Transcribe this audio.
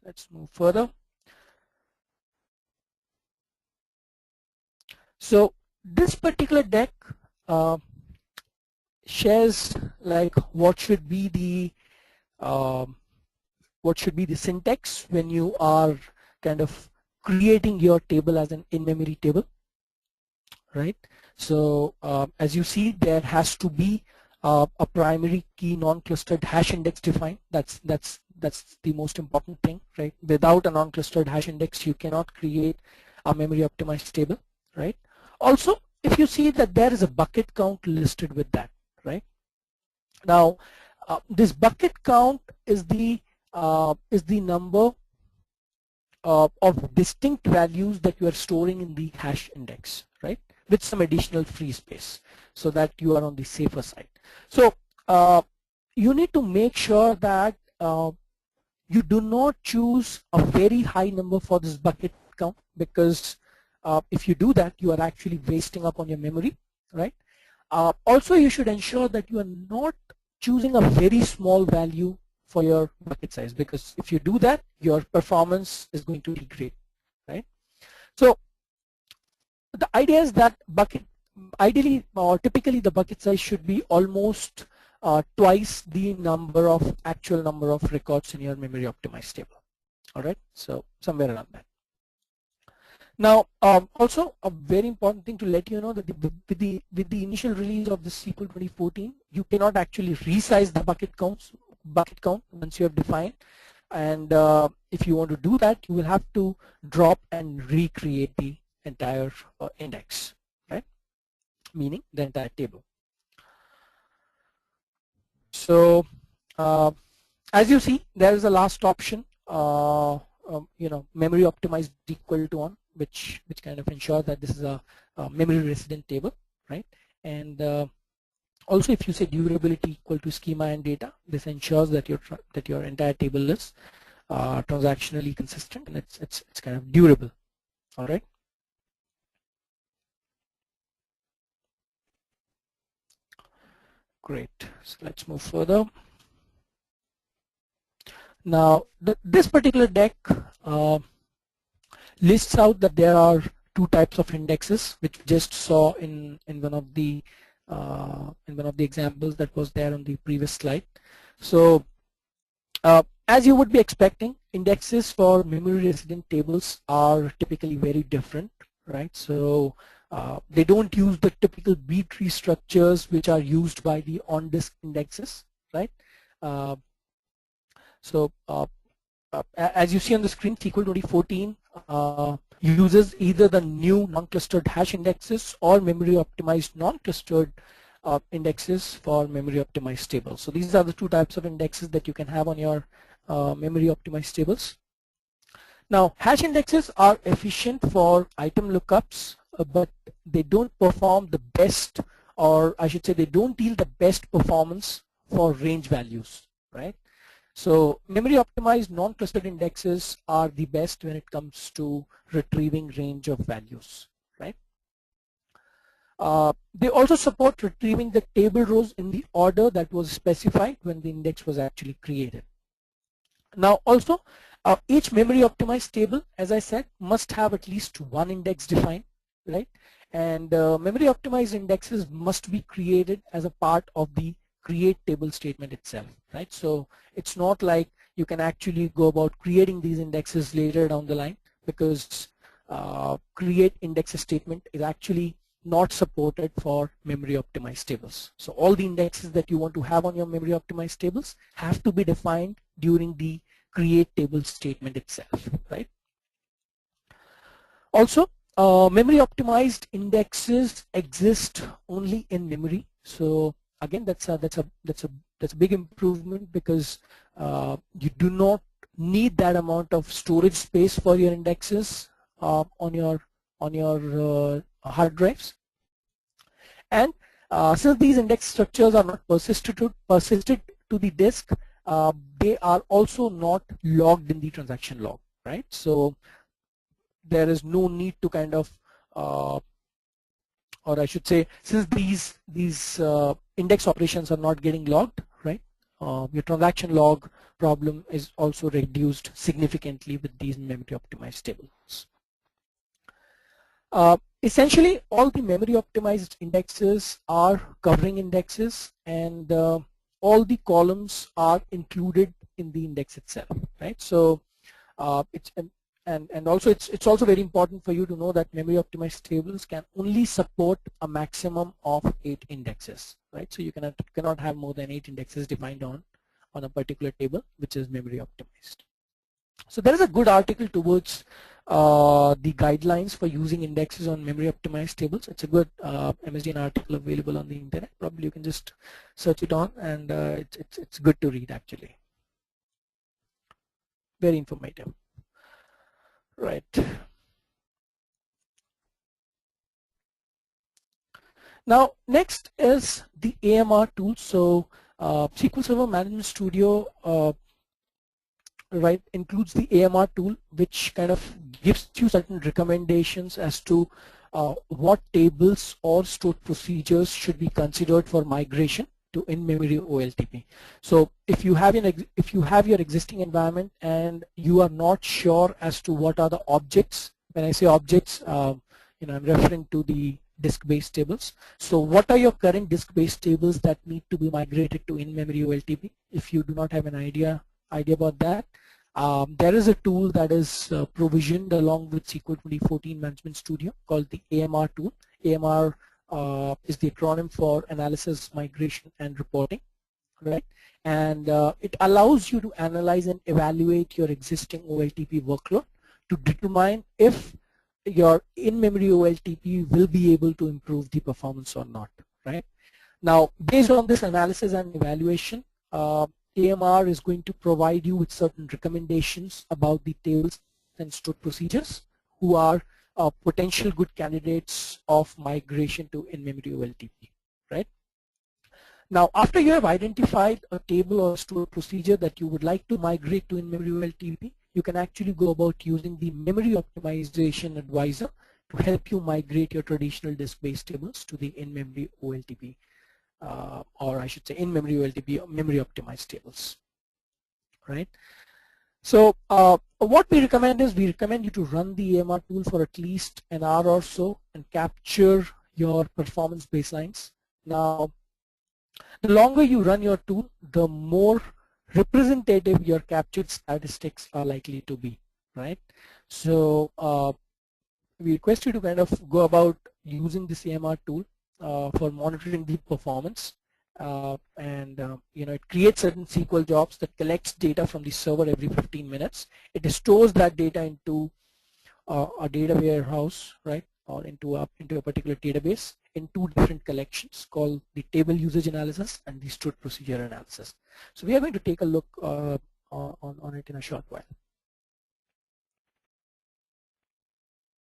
Let's move further. So this particular deck shares like what should be the syntax when you are kind of creating your table as an in-memory table, right? So as you see, there has to be a primary key non-clustered hash index defined. That's the most important thing, right? Without a non-clustered hash index, you cannot create a memory optimized table, right? Also, if you see that there is a bucket count listed with that, right? Now, this bucket count is the number of distinct values that you are storing in the hash index, right? With some additional free space, so that you are on the safer side. So you need to make sure that you do not choose a very high number for this bucket count, because if you do that, you are actually wasting up on your memory, right? Also, you should ensure that you are not choosing a very small value for your bucket size, because if you do that, your performance is going to degrade, right? So the idea is that ideally or typically the bucket size should be almost twice the actual number of records in your memory optimized table. All right, so somewhere around that. Now, also a very important thing to let you know that with the initial release of the SQL 2014, you cannot actually resize the bucket count once you have defined. And if you want to do that, you will have to drop and recreate the entire index, right? Meaning the entire table. So as you see, there is a last option, memory optimized equal to on, which kind of ensures that this is a memory resident table, right? And also, if you say durability equal to schema and data, this ensures that your entire table is transactionally consistent and it's kind of durable. All right. Great. So let's move further. Now, this particular deck lists out that there are two types of indexes, which we just saw in one of the examples that was there on the previous slide. So as you would be expecting, indexes for memory resident tables are typically very different, right? So they don't use the typical B-tree structures which are used by the on-disk indexes, right? So as you see on the screen, SQL 2014 uses either the new non-clustered hash indexes or memory optimized non-clustered indexes for memory optimized tables. So these are the two types of indexes that you can have on your memory optimized tables. Now, hash indexes are efficient for item lookups, but they don't perform the best, or I should say they don't yield the best performance for range values, right? So memory optimized non-clustered indexes are the best when it comes to retrieving range of values, right? They also support retrieving the table rows in the order that was specified when the index was actually created. Now also, each memory optimized table, as I said, must have at least one index defined, right? And memory optimized indexes must be created as a part of the create table statement itself, right? So it's not like you can actually go about creating these indexes later down the line, because create indexes statement is actually not supported for memory optimized tables. So all the indexes that you want to have on your memory optimized tables have to be defined during the create table statement itself, right? Also, memory optimized indexes exist only in memory. So again, that's a big improvement, because you do not need that amount of storage space for your indexes on your hard drives. And since these index structures are not persisted to the disk, they are also not logged in the transaction log, right? So there is no need to kind of or I should say, since these index operations are not getting logged, right? Your transaction log problem is also reduced significantly with these memory optimized tables. Essentially, all the memory optimized indexes are covering indexes, and all the columns are included in the index itself, right? So it's and also it's also very important for you to know that memory optimized tables can only support a maximum of 8 indexes, right? So you cannot have more than 8 indexes defined on a particular table which is memory optimized. So there is a good article towards the guidelines for using indexes on memory optimized tables. It's a good MSDN article available on the internet. Probably you can just search it on, and it's good to read actually. Very informative. Right. Now next is the AMR tool. So SQL Server Management Studio right includes the AMR tool, which kind of gives you certain recommendations as to what tables or stored procedures should be considered for migration to in-memory OLTP. So if you have your existing environment and you are not sure as to what are the objects, when I say objects, I'm referring to the disk-based tables. So what are your current disk-based tables that need to be migrated to in-memory OLTP? If you do not have an idea about that, there is a tool that is provisioned along with SQL 2014 Management Studio called the AMR tool. AMR is the acronym for Analysis, Migration, and Reporting, right? And it allows you to analyze and evaluate your existing OLTP workload to determine if your in-memory OLTP will be able to improve the performance or not, right? Now, based on this analysis and evaluation, AMR is going to provide you with certain recommendations about the tables and stored procedures who are potential good candidates of migration to in-memory OLTP, right? Now, after you have identified a table or stored procedure that you would like to migrate to in-memory OLTP, you can actually go about using the Memory Optimization Advisor to help you migrate your traditional disk-based tables to the in-memory OLTP. Or I should say in-memory OLTP, memory optimized tables, right? So what we recommend is we recommend you to run the AMR tool for at least an hour or so and capture your performance baselines. Now, the longer you run your tool, the more representative your captured statistics are likely to be, right? So we request you to kind of go about using this AMR tool for monitoring the performance, and it creates certain SQL jobs that collects data from the server every 15 minutes. It stores that data into a data warehouse, right, or into a particular database in 2 different collections called the table usage analysis and the stored procedure analysis. So we are going to take a look on it in a short while.